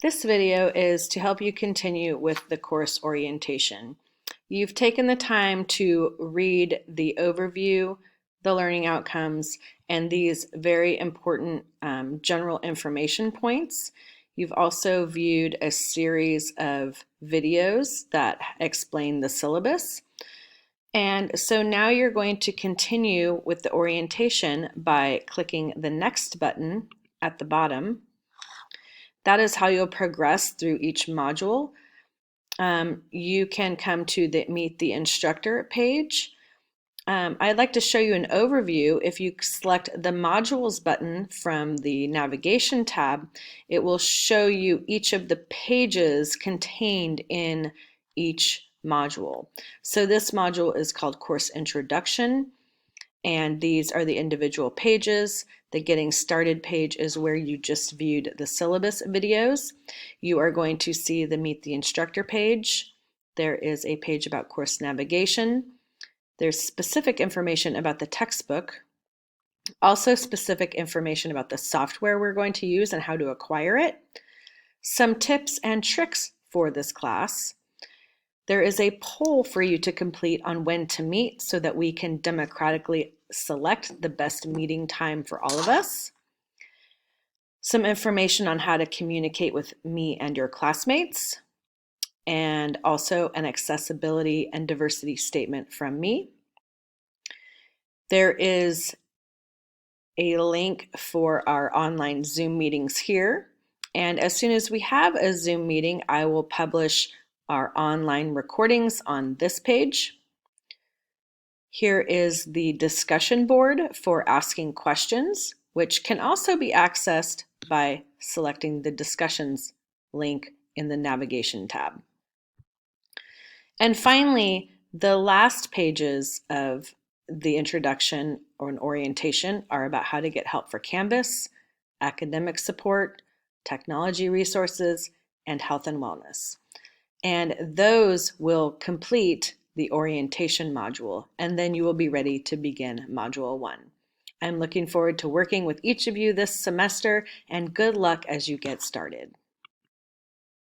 This video is to help you continue with the course orientation. You've taken the time to read the overview, the learning outcomes, and these very important general information points. You've also viewed a series of videos that explain the syllabus. And so now you're going to continue with the orientation by clicking the next button at the bottom. That is how you'll progress through each module. You can come to the Meet the Instructor page. I'd like to show you an overview. If you select the Modules button from the Navigation tab, it will show you each of the pages contained in each module. So this module is called Course Introduction, and these are the individual pages. The Getting Started page is where you just viewed the syllabus videos. You are going to see the Meet the Instructor page. There is a page about course navigation. There's specific information about the textbook, also specific information about the software we're going to use and how to acquire it, some tips and tricks for this class. There is a poll for you to complete on when to meet so that we can democratically select the best meeting time for all of us. Some information on how to communicate with me and your classmates, and also an accessibility and diversity statement from me. There is a link for our online Zoom meetings here. And as soon as we have a Zoom meeting, I will publish our online recordings on this page. Here is the discussion board for asking questions, which can also be accessed by selecting the discussions link in the navigation tab. And finally, the last pages of the introduction or an orientation are about how to get help for Canvas, academic support, technology resources, and health and wellness. And those will complete the orientation module, and then you will be ready to begin Module 1. I'm looking forward to working with each of you this semester, and good luck as you get started.